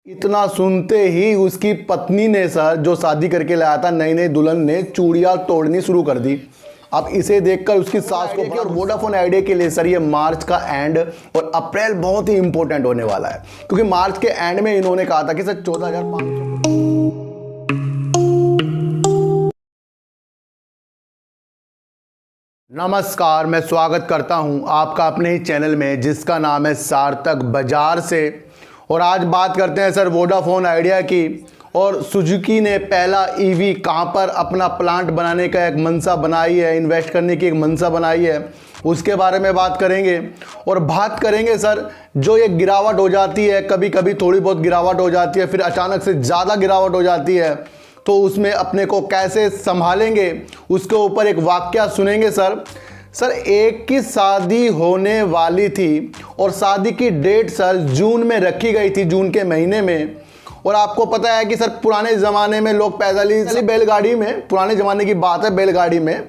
इतना सुनते ही उसकी पत्नी ने सर जो शादी करके लाया था नई नई दुल्हन ने चूड़ियां तोड़नी शुरू कर दी। अब इसे देखकर उसकी सास को और वोडाफोन आइडिया के लिए सर ये मार्च का एंड और अप्रैल बहुत ही इंपॉर्टेंट होने वाला है, क्योंकि मार्च के एंड में इन्होंने कहा था कि सर 14,500। नमस्कार, मैं स्वागत करता हूं आपका अपने ही चैनल में जिसका नाम है सार्थक बाजार से। और आज बात करते हैं सर वोडाफोन आइडिया की। और सुजुकी ने पहला ईवी कहां पर अपना प्लांट बनाने का एक मंशा बनाई है, इन्वेस्ट करने की एक मंशा बनाई है, उसके बारे में बात करेंगे। और बात करेंगे सर जो ये गिरावट हो जाती है, कभी कभी थोड़ी बहुत गिरावट हो जाती है, फिर अचानक से ज़्यादा गिरावट हो जाती है, तो उसमें अपने को कैसे संभालेंगे उसके ऊपर एक वाकया सुनेंगे सर एक की शादी होने वाली थी और शादी की डेट सर जून में रखी गई थी, जून के महीने में। और आपको पता है कि सर पुराने ज़माने में लोग पैदल ही बैलगाड़ी में, पुराने ज़माने की बात है, बैलगाड़ी में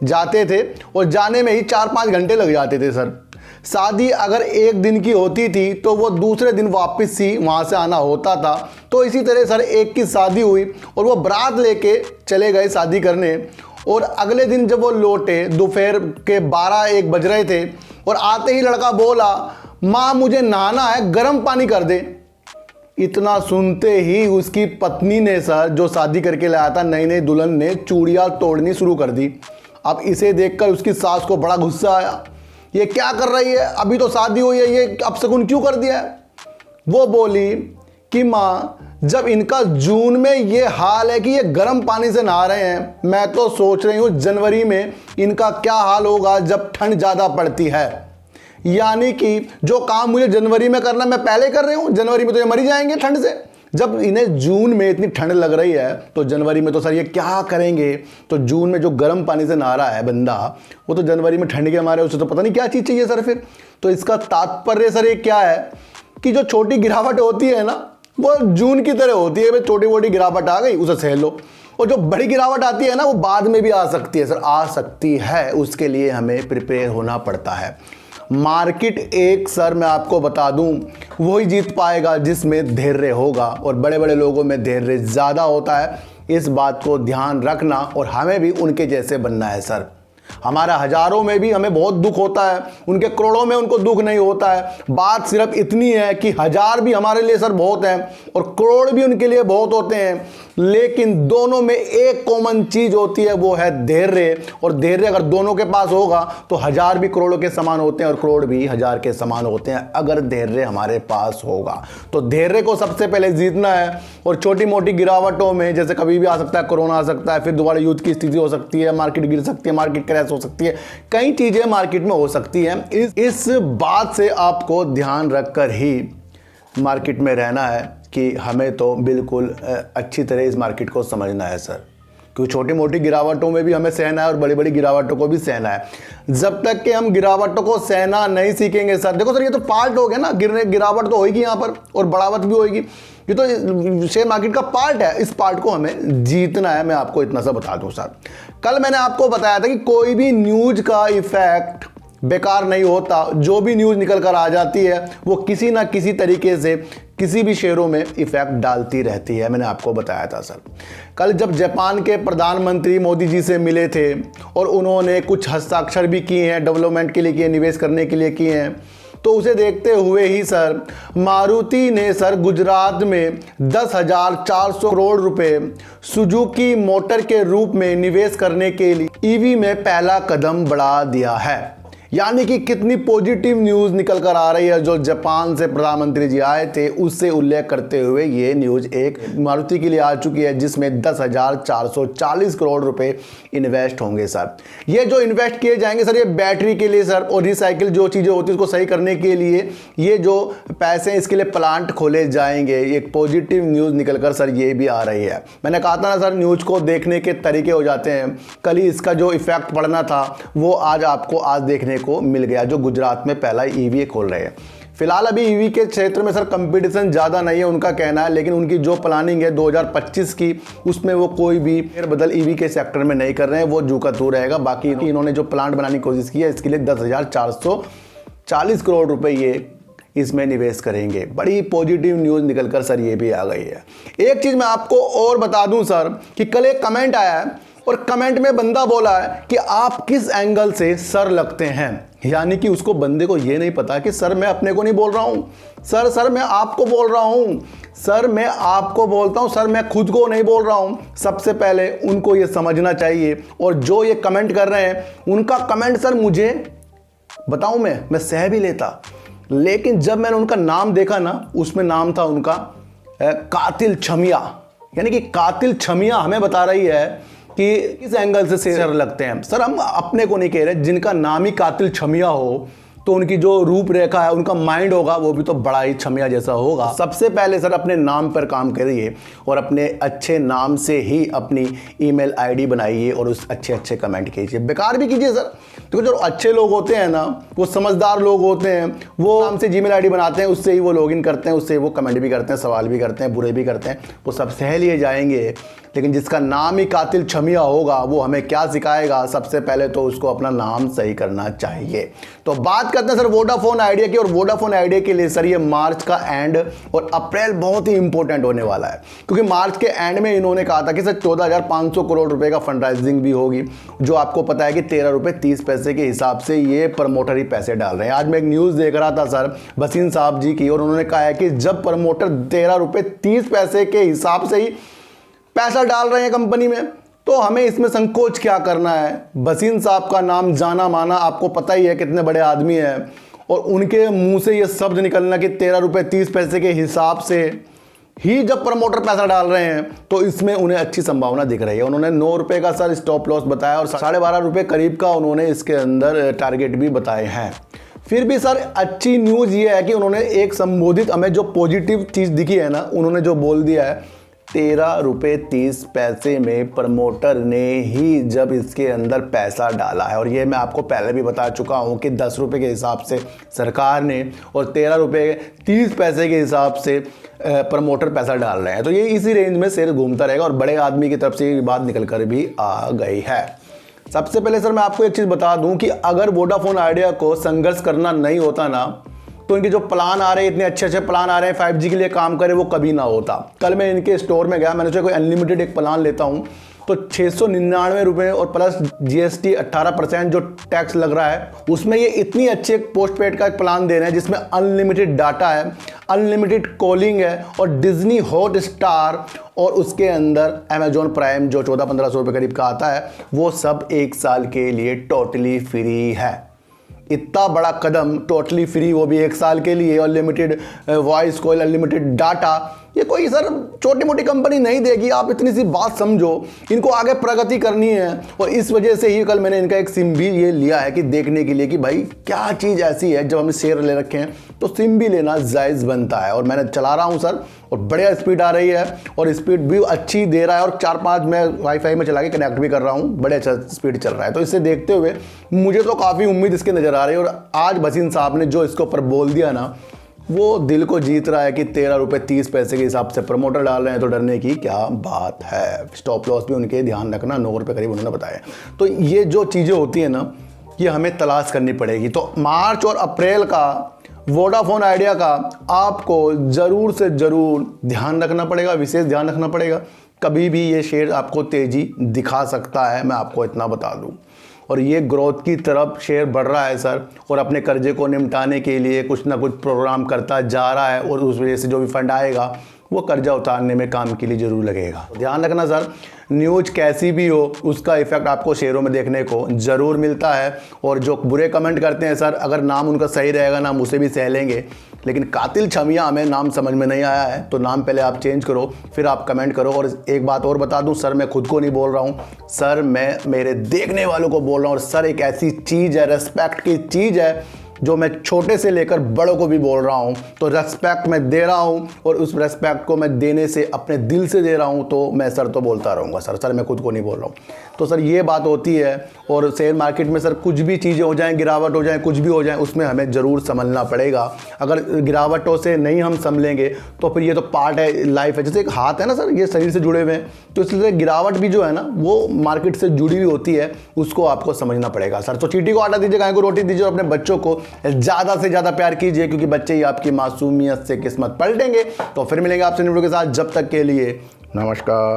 जाते थे और जाने में ही 4-5 घंटे लग जाते थे सर। शादी अगर एक दिन की होती थी तो वो दूसरे दिन वापस ही वहाँ से आना होता था। तो इसी तरह सर एक की शादी हुई और वो बारात लेके चले गए शादी करने, और अगले दिन जब वो लौटे दोपहर के 12-1 बज रहे थे और आते ही लड़का बोला, माँ मुझे नहाना है, गर्म पानी कर दे। इतना सुनते ही उसकी पत्नी ने सर जो शादी करके लाया था नई नई दुल्हन ने चूड़ियां तोड़नी शुरू कर दी। अब इसे देखकर उसकी सास को बड़ा गुस्सा आया, ये क्या कर रही है, अभी तो शादी हुई है, ये अपशगुन क्यों कर दिया है। वो बोली कि माँ जब इनका जून में ये हाल है कि ये गर्म पानी से नहा रहे हैं, मैं तो सोच रही हूँ जनवरी में इनका क्या हाल होगा जब ठंड ज़्यादा पड़ती है। यानी कि जो काम मुझे जनवरी में करना मैं पहले कर रही हूँ, जनवरी में तो ये मर ही जाएंगे ठंड से। जब इन्हें जून में इतनी ठंड लग रही है तो जनवरी में तो सर ये क्या करेंगे। तो जून में जो गर्म पानी से नहा रहा है बंदा, वो तो जनवरी में ठंड के मारे उसे तो पता नहीं क्या चीज़ चाहिए सर फिर। तो इसका तात्पर्य सर ये क्या है कि जो छोटी गिरावट होती है ना वो जून की तरह होती है, भाई छोटी मोटी गिरावट आ गई उसे सह लो, और जो बड़ी गिरावट आती है ना वो बाद में भी आ सकती है सर, आ सकती है, उसके लिए हमें प्रिपेयर होना पड़ता है। मार्केट एक सर मैं आपको बता दूं वही जीत पाएगा जिसमें धैर्य होगा, और बड़े बड़े लोगों में धैर्य ज़्यादा होता है। इस बात को ध्यान रखना, और हमें भी उनके जैसे बनना है सर। हमारा हजारों में भी हमें बहुत दुख होता है, उनके करोड़ों में उनको दुख नहीं होता है। बात सिर्फ इतनी है कि हजार भी हमारे लिए सर बहुत हैं और करोड़ भी उनके लिए बहुत होते हैं, लेकिन दोनों में एक कॉमन चीज होती है, वो है धैर्य। और धैर्य अगर दोनों के पास होगा तो हजार भी करोड़ों के समान होते हैं और करोड़ भी हजार के समान होते हैं, अगर धैर्य हमारे पास होगा। तो धैर्य को सबसे पहले जीतना है। और छोटी मोटी गिरावटों में जैसे कभी भी आ सकता है, कोरोना आ सकता है, फिर दोबारा युद्ध की स्थिति हो सकती है, मार्केट गिर सकती है, मार्केट क्रैश हो सकती है, कई चीजें मार्केट में हो सकती हैं। इस बात से आपको ध्यान रखकर ही मार्केट में रहना है कि हमें तो बिल्कुल अच्छी तरह इस मार्केट को समझना है सर, क्योंकि छोटी मोटी गिरावटों में भी हमें सहना है और बड़ी बड़ी गिरावटों को भी सहना है। जब तक कि हम गिरावटों को सहना नहीं सीखेंगे सर, देखो सर ये तो पार्ट हो गया ना, गिरावट तो होगी यहाँ पर और बढ़ावट भी होगी, ये तो शेयर मार्केट का पार्ट है, इस पार्ट को हमें जीतना है। मैं आपको इतना सा बता दूं सर, कल मैंने आपको बताया था कि कोई भी न्यूज का इफेक्ट बेकार नहीं होता, जो भी न्यूज़ निकल कर आ जाती है वो किसी ना किसी तरीके से किसी भी शेयरों में इफेक्ट डालती रहती है, मैंने आपको बताया था सर। कल जब जापान के प्रधानमंत्री मोदी जी से मिले थे और उन्होंने कुछ हस्ताक्षर भी किए हैं, डेवलपमेंट के लिए किए, निवेश करने के लिए किए हैं, तो उसे देखते हुए ही सर मारुति ने सर गुजरात में 10,400 करोड़ रुपए सुजुकी मोटर के रूप में निवेश करने के लिए ईवी में पहला कदम बढ़ा दिया है। यानी कि कितनी पॉजिटिव न्यूज़ निकल कर आ रही है। जो जापान से प्रधानमंत्री जी आए थे उससे उल्लेख करते हुए ये न्यूज़ एक मारुति के लिए आ चुकी है, जिसमें 10,440 करोड़ रुपए इन्वेस्ट होंगे सर। ये जो इन्वेस्ट किए जाएंगे सर, ये बैटरी के लिए सर, और रिसाइकिल जो चीज़ें होती है उसको सही करने के लिए ये जो पैसे हैं इसके लिए प्लांट खोले जाएंगे। एक पॉजिटिव न्यूज़ निकल कर सर ये भी आ रही है। मैंने कहा था ना सर, न्यूज़ को देखने के तरीके हो जाते हैं। कल ही इसका जो इफेक्ट पड़ना था वो आज आपको आज देखने को मिल गया, जो गुजरात में पहला ईवी खोल रहे हैं। फिलहाल अभी ईवी के क्षेत्र में सर कंपटीशन ज़्यादा नहीं है उनका कहना है, लेकिन उनकी जो प्लानिंग है 2025 की, उसमें वो कोई भी फेरबदल ईवी के सेक्टर में नहीं कर रहे हैं, वो जू का तू रहेगा। बाकी इन्होंने जो प्लांट बनाने की कोशिश की है इसके लिए 10,440 करोड़ रुपए ये इसमें निवेश करेंगे। बड़ी पॉजिटिव न्यूज़ निकलकर सर ये भी आ गई है। एक चीज़ मैं आपको और बता दूं सर कि कल एक कमेंट आया है और कमेंट में बंदा बोला है कि आप किस एंगल से सर लगते हैं, यानी कि उसको बंदे को ये नहीं पता कि सर मैं अपने को नहीं बोल रहा हूं, सर मैं आपको बोल रहा हूं, सर मैं आपको बोलता हूं, सर मैं खुद को नहीं बोल रहा हूं। सबसे पहले उनको ये समझना चाहिए। और जो ये कमेंट कर रहे हैं उनका कमेंट सर मुझे बताऊं मैं सह भी लेता, लेकिन जब मैंने उनका नाम देखा ना, उसमें नाम था उनका कातिल छमिया, यानी कि कातिल छमिया हमें बता रही है कि किस एंगल से सर लगते हैं। सर हम अपने को नहीं कह रहे, जिनका नाम ही कातिल छमिया हो तो उनकी जो रूपरेखा है, उनका माइंड होगा वो भी तो बड़ा ही छमिया जैसा होगा। सबसे पहले सर अपने नाम पर काम करिए और अपने अच्छे नाम से ही अपनी ईमेल आईडी बनाइए और उस अच्छे कमेंट कीजिए। बेकार भी कीजिए सर, तो जो अच्छे लोग होते हैं ना, वो समझदार लोग होते हैं, वो नाम से जीमेल आईडी बनाते हैं, उससे ही वो लॉगिन करते हैं, उससे वो कमेंट भी करते हैं, सवाल भी करते हैं, बुरे भी करते हैं, वो सब सह लिए जाएंगे। लेकिन जिसका नाम ही कातिल छमिया होगा वो हमें क्या सिखाएगा? सबसे पहले तो उसको अपना नाम सही करना चाहिए। तो बात करते हैं सर वोडाफोन आइडिया की। और वोडाफोन आइडिया के लिए सर ये मार्च का एंड और अप्रैल बहुत ही इंपॉर्टेंट होने वाला है, क्योंकि मार्च के एंड में इन्होंने कहा था कि सर 14,500 करोड़ रुपए का फंड राइजिंग भी होगी, जो आपको पता है कि 13 रुपये 30 पैसे के हिसाब से ये प्रमोटर ही पैसे डाल रहे हैं। आज मैं एक न्यूज़ देख रहा था सर भसीन साहब जी की, और उन्होंने कहा है कि जब प्रमोटर 13 रुपये 30 पैसे के हिसाब से ही पैसा डाल रहे हैं कंपनी में, तो हमें इसमें संकोच क्या करना है। भसीन साहब का नाम जाना माना, आपको पता ही है कितने बड़े आदमी हैं, और उनके मुंह से ये शब्द निकलना कि 13 रुपये 30 पैसे के हिसाब से ही जब प्रमोटर पैसा डाल रहे हैं, तो इसमें उन्हें अच्छी संभावना दिख रही है। उन्होंने 9 रुपये का सर स्टॉप लॉस बताया और 12.5 रुपये करीब का उन्होंने इसके अंदर टारगेट भी बताए हैं। फिर भी सर अच्छी न्यूज़ ये है कि उन्होंने एक संबोधित, हमें जो पॉजिटिव चीज़ दिखी है ना, उन्होंने जो बोल दिया है 13 रुपये 30 पैसे में प्रमोटर ने ही जब इसके अंदर पैसा डाला है। और ये मैं आपको पहले भी बता चुका हूँ कि 10 रुपये के हिसाब से सरकार ने और 13 रुपये 30 पैसे के हिसाब से प्रमोटर पैसा डाल रहे हैं। तो ये इसी रेंज में शेयर घूमता रहेगा और बड़े आदमी की तरफ से ये बात निकल कर भी आ गई है। सबसे पहले सर मैं आपको एक चीज़ बता दूँ कि अगर वोडाफोन आइडिया को संघर्ष करना नहीं होता ना, तो इनके जो प्लान आ रहे हैं, इतने अच्छे प्लान आ रहे हैं 5G के लिए काम करे, वो कभी ना होता। कल मैं इनके स्टोर में गया, मैंने सोचा कोई अनलिमिटेड एक प्लान लेता हूँ, तो 699 रुपये और प्लस GST 18% जो टैक्स लग रहा है, उसमें ये इतनी अच्छे पोस्ट पेड का एक प्लान दे रहे हैं जिसमें अनलिमिटेड डाटा है, अनलिमिटेड कॉलिंग है और डिज्नी हॉटस्टार और उसके अंदर अमेजॉन प्राइम जो 1400-1500 रुपये करीब का आता है, वो सब 1 साल के लिए टोटली फ्री है। इतना बड़ा कदम, टोटली फ्री, वो भी 1 साल के लिए, unlimited voice call, unlimited data, ये कोई सर छोटी मोटी कंपनी नहीं देगी। आप इतनी सी बात समझो, इनको आगे प्रगति करनी है। और इस वजह से ही कल मैंने इनका एक सिम भी ये लिया है कि देखने के लिए कि भाई क्या चीज़ ऐसी है, जब हमने शेयर ले रखे हैं तो सिम भी लेना जायज़ बनता है। और मैंने चला रहा हूँ सर, और बढ़िया स्पीड आ रही है और स्पीड भी अच्छी दे रहा है, और 4-5 मैं वाईफाई में चला के कनेक्ट भी कर रहा हूँ, बड़े अच्छा स्पीड चल रहा है। तो इसे देखते हुए मुझे तो काफ़ी उम्मीद इसके नज़र आ रही है। और आज भसीन साहब ने जो इसके ऊपर बोल दिया ना, वो दिल को जीत रहा है कि 13 रुपये 30 पैसे के हिसाब से प्रमोटर डाल रहे हैं, तो डरने की क्या बात है। स्टॉप लॉस भी उनके ध्यान रखना, 9 रुपये करीब उन्होंने बताया। तो ये जो चीज़ें होती हैं ना, ये हमें तलाश करनी पड़ेगी। तो मार्च और अप्रैल का वोडाफोन आइडिया का आपको ज़रूर से ज़रूर ध्यान रखना पड़ेगा, विशेष ध्यान रखना पड़ेगा। कभी भी ये शेयर आपको तेज़ी दिखा सकता है, मैं आपको इतना बता दूं। और ये ग्रोथ की तरफ शेयर बढ़ रहा है सर, और अपने कर्जे को निपटाने के लिए कुछ ना कुछ प्रोग्राम करता जा रहा है, और उस वजह से जो भी फंड आएगा वो कर्जा उतारने में काम के लिए ज़रूर लगेगा। ध्यान रखना सर, न्यूज़ कैसी भी हो उसका इफेक्ट आपको शेयरों में देखने को ज़रूर मिलता है। और जो बुरे कमेंट करते हैं सर, अगर नाम उनका सही रहेगा ना, हम उसे भी सह लेंगे, लेकिन कातिल छमिया हमें नाम समझ में नहीं आया है, तो नाम पहले आप चेंज करो, फिर आप कमेंट करो। और एक बात और बता दूं सर, मैं खुद को नहीं बोल रहा हूं सर, मैं मेरे देखने वालों को बोल रहा हूं। और सर एक ऐसी चीज़ है, रेस्पेक्ट की चीज़ है, जो मैं छोटे से लेकर बड़ों को भी बोल रहा हूं। तो रेस्पेक्ट मैं दे रहा हूं, और उस रेस्पेक्ट को मैं देने से अपने दिल से दे रहा हूं। तो मैं सर तो बोलता रहूँगा सर मैं खुद को नहीं बोल रहा हूं। तो सर ये बात होती है। और शेयर मार्केट में सर कुछ भी चीज़ें हो जाएं, गिरावट हो जाए, कुछ भी हो जाए, उसमें हमें ज़रूर संभलना पड़ेगा। अगर गिरावटों से नहीं हम संभलेंगे तो फिर ये तो पार्ट है, लाइफ है। जैसे एक हाथ है ना सर, ये शरीर से जुड़े हुए हैं, तो इसलिए गिरावट भी जो है ना, वो मार्केट से जुड़ी हुई होती है, उसको आपको समझना पड़ेगा सर। तो चींटी को आटा दीजिए, गाय को रोटी दीजिए, और अपने बच्चों को ज़्यादा से ज़्यादा प्यार कीजिए, क्योंकि बच्चे ही आपकी मासूमियत से किस्मत पलटेंगे। तो फिर मिलेंगे आपसे वीडियो के साथ, जब तक के लिए नमस्कार।